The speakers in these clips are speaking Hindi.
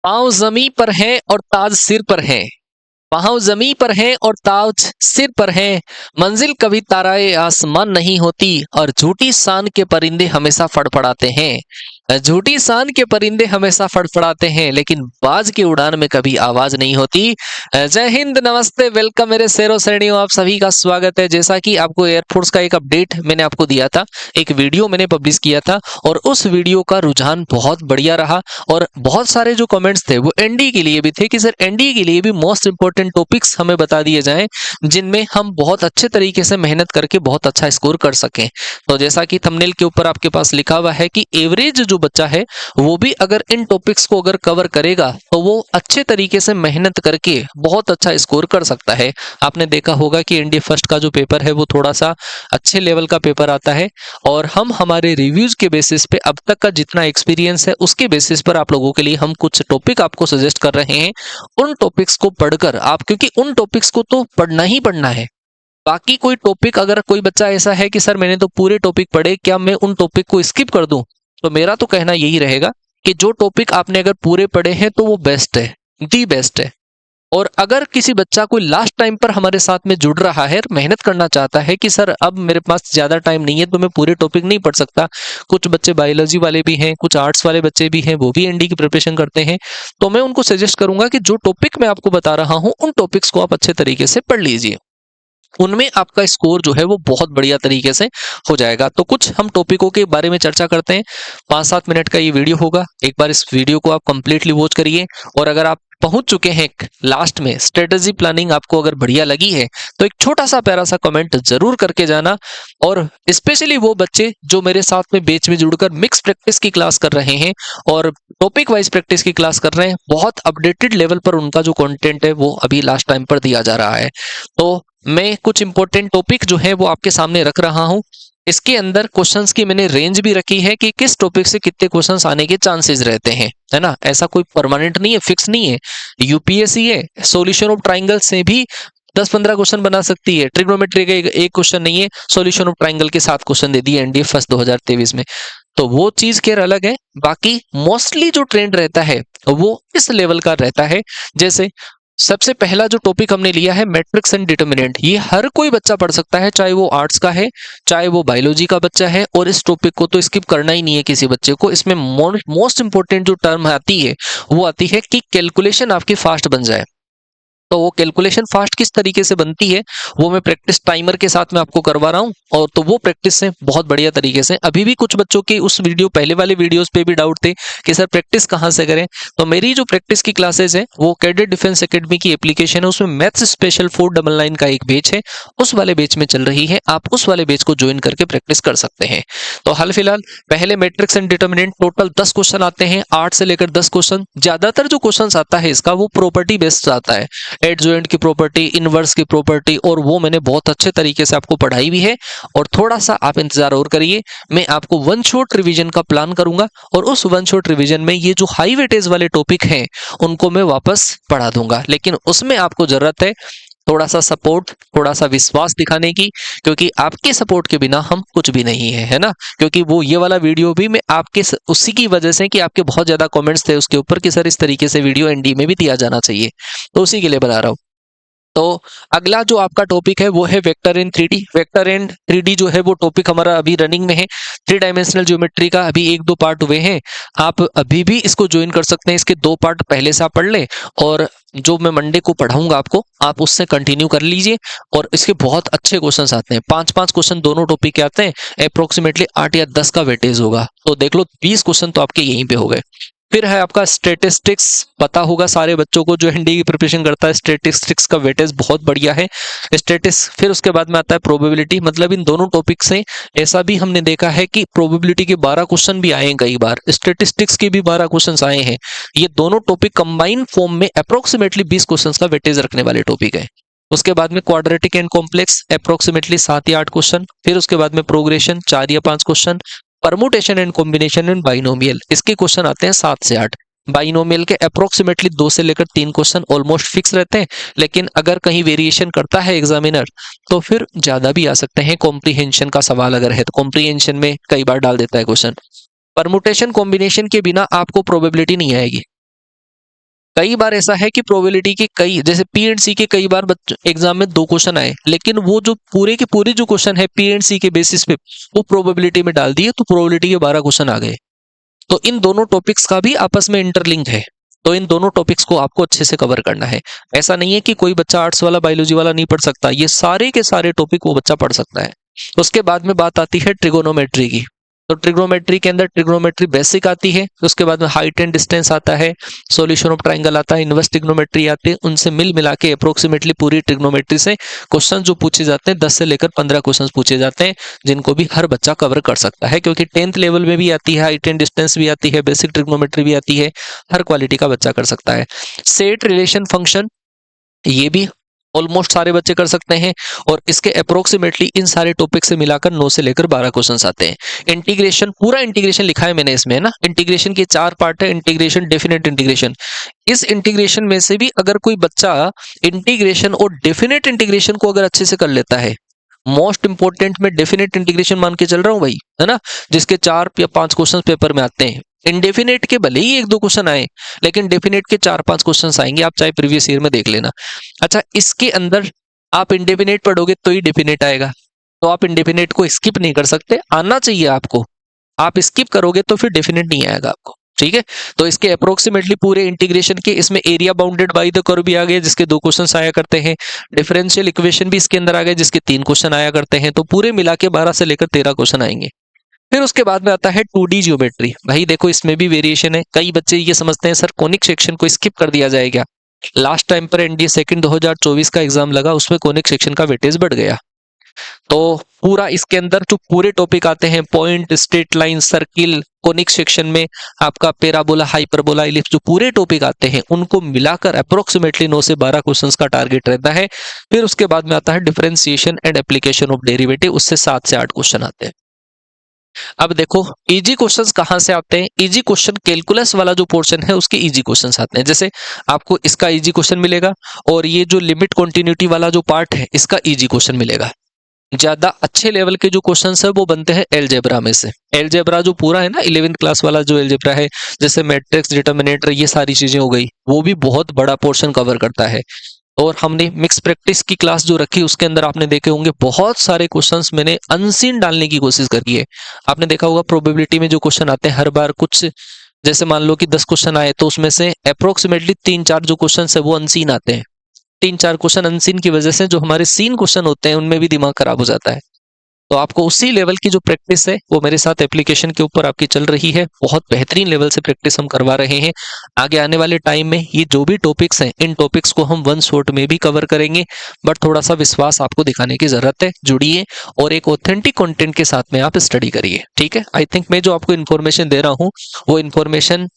पाँव ज़मीं पर हैं और ताज सिर पर है। पाँव ज़मीं पर हैं और ताज सिर पर है। मंजिल कभी ताराए आसमान नहीं होती और झूठी शान के परिंदे हमेशा फड़फड़ाते हैं। झूठी शान के परिंदे हमेशा फड़फड़ाते हैं लेकिन बाज की उड़ान में कभी आवाज नहीं होती। जय हिंद, नमस्ते, वेलकम मेरे शेरों श्रेणियों, आप सभी का स्वागत है। जैसा कि आपको एयरफोर्स का एक अपडेट मैंने आपको दिया था, एक वीडियो मैंने पब्लिश किया था और उस वीडियो का रुझान बहुत बढ़िया रहा और बहुत सारे जो कमेंट्स थे वो एनडीए के लिए भी थे कि सर एनडीए के लिए भी मोस्ट इंपोर्टेंट टॉपिक्स हमें बता दिए जाएं जिनमें हम बहुत अच्छे तरीके से मेहनत करके बहुत अच्छा स्कोर कर सकें। तो जैसा कि थंबनेल के ऊपर आपके पास लिखा हुआ है कि एवरेज जो बच्चा है वो भी अगर इन टॉपिक्स को अगर कवर करेगा तो वो अच्छे तरीके से मेहनत करके बहुत अच्छा स्कोर कर सकता है। आपने देखा होगा कि एनडीए फर्स्ट का जो पेपर है वो थोड़ा सा अच्छे लेवल का पेपर आता है और हम हमारे रिव्यूज के बेसिस पे अब तक का जितना एक्सपीरियंस है उसके बेसिस पर आप लोगों के लिए हम कुछ टॉपिक आपको सजेस्ट कर रहे हैं। उन टॉपिक्स को पढ़कर आप, क्योंकि उन टॉपिक्स को तो पढ़ना ही पढ़ना है, बाकी कोई टॉपिक अगर कोई बच्चा ऐसा है कि सर मैंने तो पूरे टॉपिक पढ़े, क्या मैं उन टॉपिक को स्किप कर दूं, तो मेरा तो कहना यही रहेगा कि जो टॉपिक आपने अगर पूरे पढ़े हैं तो वो बेस्ट है, दी बेस्ट है। और अगर किसी बच्चा कोई लास्ट टाइम पर हमारे साथ में जुड़ रहा है, मेहनत करना चाहता है कि सर अब मेरे पास ज्यादा टाइम नहीं है तो मैं पूरे टॉपिक नहीं पढ़ सकता, कुछ बच्चे बायोलॉजी वाले भी हैं, कुछ आर्ट्स वाले बच्चे भी हैं, वो भी एनडी की प्रिपरेशन करते हैं, तो मैं उनको सजेस्ट करूंगा कि जो टॉपिक मैं आपको बता रहा हूं उन टॉपिक्स को आप अच्छे तरीके से पढ़ लीजिए। उनमें आपका स्कोर जो है वो बहुत बढ़िया तरीके से हो जाएगा। तो कुछ हम टॉपिकों के बारे में चर्चा करते हैं। 5-7 मिनट का ये वीडियो होगा, एक बार इस वीडियो को आप कंप्लीटली वॉच करिए और अगर आप पहुंच चुके हैं लास्ट में, स्ट्रेटेजी प्लानिंग आपको अगर बढ़िया लगी है तो एक छोटा सा प्यारा सा कमेंट जरूर करके जाना। और स्पेशली वो बच्चे जो मेरे साथ में बैच में जुड़कर मिक्स प्रैक्टिस की क्लास कर रहे हैं और टॉपिक वाइज प्रैक्टिस की क्लास कर रहे हैं, बहुत अपडेटेड लेवल पर उनका जो कंटेंट है वो अभी लास्ट टाइम पर दिया जा रहा है। तो मैं कुछ इंपॉर्टेंट टॉपिक जो है वो आपके सामने रख रहा हूं। इसके अंदर क्वेश्चंस की मैंने रेंज भी रखी है कि किस टॉपिक से कितने क्वेश्चंस आने के चांसेस रहते हैं, है ना। ऐसा कोई परमानेंट नहीं है, फिक्स नहीं है। यूपीएससी है, सॉल्यूशन ऑफ ट्राइंगल से भी 10-15 क्वेश्चन बना सकती है। ट्रिग्नोमेट्री का एक क्वेश्चन नहीं है, सॉल्यूशन ऑफ ट्राइंगल के 7 क्वेश्चन दे दिए एनडीए फर्स्ट 2023 में। तो वो चीज केयर अलग है। बाकी मोस्टली जो ट्रेंड रहता है वो इस लेवल का रहता है। जैसे सबसे पहला जो टॉपिक हमने लिया है मैट्रिक्स एंड डिटर्मिनेंट, ये हर कोई बच्चा पढ़ सकता है, चाहे वो आर्ट्स का है चाहे वो बायोलॉजी का बच्चा है, और इस टॉपिक को तो स्किप करना ही नहीं है किसी बच्चे को। इसमें मोस्ट इंपोर्टेंट जो टर्म आती है वो आती है कि कैलकुलेशन आपकी फास्ट बन जाए। तो वो कैलकुलेशन फास्ट किस तरीके से बनती है वो मैं प्रैक्टिस टाइमर के साथ में आपको करवा रहा हूं, और तो वो प्रैक्टिस से बहुत बढ़िया तरीके से। अभी भी कुछ बच्चों के उस वीडियो पहले वाले वीडियोस पे भी डाउट थे कि सर प्रैक्टिस कहां से करें, तो मेरी जो प्रैक्टिस की क्लासेस है वो कैडेट डिफेंस एकेडमी की एप्लीकेशन है, उसमें मैथ्स स्पेशल 499 का एक बैच है, उस वाले बैच में चल रही है। आप उस वाले बैच को ज्वाइन करके प्रैक्टिस कर सकते हैं। तो हाल फिलहाल पहले matrix and determinant total 10 question आते हैं, 8 से लेकर 10 क्वेश्चन। ज्यादातर जो क्वेश्चन आता है इसका वो प्रॉपर्टी बेस्ड आता है, एडजॉइंट की प्रॉपर्टी, इनवर्स की प्रॉपर्टी, और वो मैंने बहुत अच्छे तरीके से आपको पढ़ाई भी है। और थोड़ा सा आप इंतजार और करिए, मैं आपको वन शॉट रिवीजन का प्लान करूंगा और उस वन शॉट रिवीजन में ये जो हाई वेटेज वाले टॉपिक हैं उनको मैं वापस पढ़ा दूंगा। लेकिन उसमें आपको जरूरत है थोड़ा सा सपोर्ट, थोड़ा सा विश्वास दिखाने की, क्योंकि आपके सपोर्ट के बिना हम कुछ भी नहीं है ना। क्योंकि वो ये वाला वीडियो भी मैं आपके उसी की वजह से कि आपके बहुत ज्यादा कमेंट्स थे उसके ऊपर कि सर इस तरीके से वीडियो एनडी में भी दिया जाना चाहिए, तो उसी के लिए बना रहा हूँ। तो अगला जो आपका टॉपिक है वो है वेक्टर इन 3D। वेक्टर इन 3D जो है वो टॉपिक हमारा अभी रनिंग में है। 3 डायमेंशनल ज्योमेट्री का अभी 1-2 पार्ट हुए हैं, आप अभी भी इसको ज्वाइन कर सकते हैं। इसके 2 पार्ट पहले से आप पढ़ लें और जो मैं मंडे को पढ़ाऊंगा आपको, आप उससे कंटिन्यू कर लीजिए। और इसके बहुत अच्छे क्वेश्चंस आते हैं, 5-5 क्वेश्चन दोनों टॉपिक के आते हैं। अप्रोक्सीमेटली 8 या 10 का वेटेज होगा, तो देख लो 20 क्वेश्चन तो आपके यहीं पे हो गए। फिर है आपका स्टैटिस्टिक्स, पता होगा सारे बच्चों को जो एनडी की प्रिपरेशन करता है, स्टैटिस्टिक्स का वेटेज बहुत बढ़िया है स्टैटिस। फिर उसके बाद में आता है प्रोबेबिलिटी, मतलब इन दोनों टॉपिक से ऐसा भी हमने देखा है कि प्रोबेबिलिटी के 12 क्वेश्चन भी आए हैं, कई बार स्टैटिस्टिक्स के भी 12 क्वेश्चन आए हैं। ये दोनों टॉपिक कंबाइन फॉर्म में अप्रोक्सीमेटली 20 क्वेश्चन का वेटेज रखने वाले टॉपिक है। उसके बाद में क्वाड्रेटिक एंड कॉम्प्लेक्स अप्रोक्सीमेटली 7 या 8 क्वेश्चन। फिर उसके बाद में प्रोग्रेशन 4 या 5 question. Permutation and combination and binomial, इसके क्वेश्चन आते हैं 7 से 8। बाइनोमियल के अप्रोक्सीमेटली 2 से लेकर 3 क्वेश्चन ऑलमोस्ट फिक्स रहते हैं, लेकिन अगर कहीं वेरिएशन करता है एग्जामिनर तो फिर ज्यादा भी आ सकते हैं। कॉम्प्रीहेंशन का सवाल अगर है तो कॉम्प्रीहेंशन में कई बार डाल देता है क्वेश्चन। परमुटेशन कॉम्बिनेशन के बिना आपको प्रोबेबिलिटी नहीं आएगी, कई बार ऐसा है कि प्रोबेबिलिटी के कई, जैसे पी एंड सी के कई बार एग्जाम में 2 क्वेश्चन आए, लेकिन वो जो पूरे के पूरे जो क्वेश्चन है पी एंड सी के बेसिस पे वो प्रोबेबिलिटी में डाल दिए, तो प्रोबेबिलिटी के 12 क्वेश्चन आ गए। तो इन दोनों टॉपिक्स का भी आपस में इंटरलिंक है, तो इन दोनों टॉपिक्स को आपको अच्छे से कवर करना है। ऐसा नहीं है कि कोई बच्चा आर्ट्स वाला बायोलॉजी वाला नहीं पढ़ सकता, ये सारे के सारे टॉपिक वो बच्चा पढ़ सकता है। उसके बाद में बात आती है ट्रिगोनोमेट्री की। तो ट्रिग्नोमेट्री के अंदर ट्रिग्नोमेट्री बेसिक आती है, उसके बाद में हाइट एंड डिस्टेंस आता है, सॉल्यूशन ऑफ ट्रायंगल आता है, इनवर्स ट्रिग्नोमेट्री आती है। उनसे मिल मिला के अप्रोक्सीमेटली पूरी ट्रिग्नोमेट्री से क्वेश्चन जो पूछे जाते हैं 10 से लेकर 15 क्वेश्चन पूछे जाते हैं, जिनको भी हर बच्चा कवर कर सकता है, क्योंकि 10th लेवल में भी आती है, हाइट एंड डिस्टेंस भी आती है, बेसिक ट्रिग्नोमेट्री भी आती है, हर क्वालिटी का बच्चा कर सकता है। सेट रिलेशन फंक्शन, ये भी ऑलमोस्ट सारे बच्चे कर सकते हैं, और इसके अप्रोक्सीमेटली इन सारे टॉपिक से मिलाकर 9 से लेकर 12 क्वेश्चंस आते हैं। इंटीग्रेशन, पूरा इंटीग्रेशन लिखा है मैंने इसमें, है ना। इंटीग्रेशन के 4 पार्ट है, इंटीग्रेशन, डेफिनेट इंटीग्रेशन। इस इंटीग्रेशन में से भी अगर कोई बच्चा इंटीग्रेशन और डेफिनेट इंटीग्रेशन को अगर अच्छे से कर लेता है, मोस्ट इंपोर्टेंट में डेफिनेट इंटीग्रेशन मान के चल रहा हूं भाई, है ना, जिसके 4 या 5 क्वेश्चन पेपर में आते हैं। इंडेफिनेट के भले ही 1-2 क्वेश्चन आए, लेकिन डेफिनेट के 4-5 क्वेश्चन आएंगे, आप चाहे प्रीवियस ईयर में देख लेना। अच्छा, इसके अंदर आप इंडेफिनेट पढ़ोगे तो ही डेफिनेट आएगा, तो आप इंडेफिनेट को स्किप नहीं कर सकते, आना चाहिए आपको। आप स्किप करोगे तो फिर डेफिनेट नहीं आएगा आपको, ठीक है। तो इसके अप्रोक्सीमेटली पूरे इंटीग्रेशन के, इसमें area bounded by the curve भी आ गए, जिसके 2 क्वेश्चन आया करते हैं। डिफरेंशियल इक्वेशन भी इसके अंदर आ गए, जिसके 3 क्वेश्चन आया करते हैं। तो पूरे मिला के 12 से लेकर 13 क्वेश्चन आएंगे। फिर उसके बाद में आता है 2D ज्योमेट्री। भाई देखो, इसमें भी वेरिएशन है। कई बच्चे ये समझते हैं सर कोनिक सेक्शन को स्किप कर दिया जाएगा। लास्ट टाइम पर एनडीए सेकंड 2024 का एग्जाम लगा, उसमें कोनिक सेक्शन का वेटेज बढ़ गया। तो पूरा इसके अंदर जो पूरे टॉपिक आते हैं, point, straight line, circle, conic section में आपका पैराबोला, हाइपरबोला, इलिप्स, जो पूरे टॉपिक आते हैं उनको मिलाकर अप्रोक्सीमेटली 9 से 12 क्वेश्चंस का टारगेट रहता है। फिर उसके बाद में आता है differentiation and application of derivative, उससे 7 से 8 क्वेश्चन आते हैं। अब देखो इजी क्वेश्चंस कहां से आते हैं। इजी क्वेश्चन कैलकुलस वाला जो पोर्शन है उसके इजी क्वेश्चंस आते हैं। जैसे आपको इसका इजी क्वेश्चन मिलेगा, और ये जो लिमिट कंटिन्यूटी वाला जो पार्ट है इसका इजी क्वेश्चन मिलेगा। ज्यादा अच्छे लेवल के जो क्वेश्चंस है वो बनते हैं एलजेब्रा में से। एलजेब्रा जो पूरा है ना 11th क्लास वाला जो एलजेब्रा है, जैसे मैट्रिक्स, डिटर्मिनेटर, ये सारी चीजें हो गई, वो भी बहुत बड़ा पोर्शन कवर करता है। और हमने मिक्स प्रैक्टिस की क्लास जो रखी उसके अंदर आपने देखे होंगे बहुत सारे क्वेश्चंस मैंने अनसीन डालने की कोशिश करी है। आपने देखा होगा प्रोबेबिलिटी में जो क्वेश्चन आते हैं हर बार कुछ, जैसे मान लो कि 10 क्वेश्चन आए तो उसमें से अप्रोक्सीमेटली 3-4 जो क्वेश्चन है वो अनसीन आते हैं। 3-4 क्वेश्चन अनसीन की वजह से जो हमारे सीन क्वेश्चन होते हैं उनमें भी दिमाग खराब हो जाता है। तो आपको उसी लेवल की जो प्रैक्टिस है वो मेरे साथ एप्लीकेशन के ऊपर आपकी चल रही है, बहुत बेहतरीन लेवल से प्रैक्टिस हम करवा रहे हैं। आगे आने वाले टाइम में ये जो भी टॉपिक्स हैं इन टॉपिक्स को हम वन शॉट में भी कवर करेंगे, बट थोड़ा सा विश्वास आपको दिखाने की जरूरत है। जुड़िए और एक ऑथेंटिक कंटेंट के साथ में आप स्टडी करिए, ठीक है। आई थिंक मैं जो आपको इन्फॉर्मेशन दे रहा हूँ वो इन्फॉर्मेशन,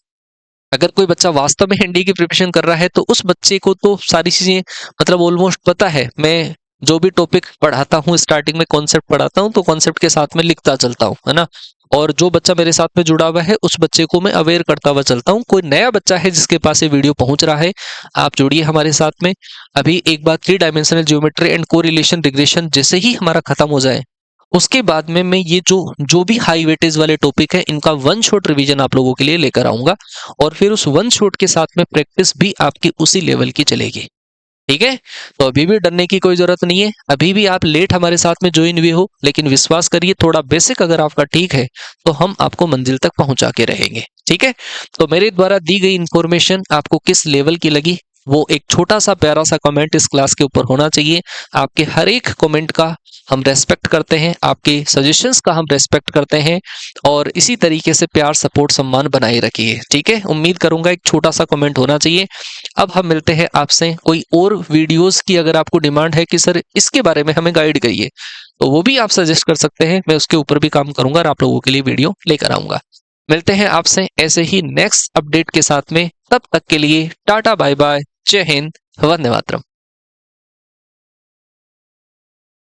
अगर कोई बच्चा वास्तव में एनडीए की प्रिपरेशन कर रहा है तो उस बच्चे को तो सारी चीजें मतलब ऑलमोस्ट पता है। मैं जो भी टॉपिक पढ़ाता हूँ स्टार्टिंग में कॉन्सेप्ट पढ़ाता हूँ तो कॉन्सेप्ट के साथ में लिखता चलता हूँ, है ना। और जो बच्चा मेरे साथ में जुड़ा हुआ है उस बच्चे को मैं अवेयर करता हुआ चलता हूँ। कोई नया बच्चा है जिसके पास ये वीडियो पहुंच रहा है, आप जुड़िए हमारे साथ में। अभी एक बार 3 dimensional geometry and correlation regression जैसे ही हमारा खत्म हो जाए, उसके बाद में मैं ये जो भी हाई वेटेज वाले टॉपिक है इनका वन शॉट रिवीजन आप लोगों के लिए लेकर आऊंगा, और फिर उस वन शॉट के साथ में प्रैक्टिस भी आपकी उसी लेवल की चलेगी, ठीक है। तो अभी भी डरने की कोई जरूरत नहीं है। अभी भी आप लेट हमारे साथ में ज्वाइन हुए हो, लेकिन विश्वास करिए थोड़ा बेसिक अगर आपका ठीक है तो हम आपको मंजिल तक पहुंचा के रहेंगे, ठीक है। तो मेरे द्वारा दी गई इंफॉर्मेशन आपको किस लेवल की लगी, वो एक छोटा सा प्यारा सा कमेंट इस क्लास के ऊपर होना चाहिए। आपके हर एक कमेंट का हम रेस्पेक्ट करते हैं, आपके सजेशंस का हम रेस्पेक्ट करते हैं, और इसी तरीके से प्यार, सपोर्ट, सम्मान बनाए रखिए, ठीक है। उम्मीद करूंगा एक छोटा सा कमेंट होना चाहिए। अब हम मिलते हैं आपसे कोई और वीडियोस की, अगर आपको डिमांड है कि सर इसके बारे में हमें गाइड करिए तो वो भी आप सजेस्ट कर सकते हैं, मैं उसके ऊपर भी काम करूंगा और आप लोगों के लिए वीडियो लेकर आऊंगा। मिलते हैं आपसे ऐसे ही नेक्स्ट अपडेट के साथ में, तब तक के लिए टाटा बाय बाय, जय हिंद, वंदे मातरम।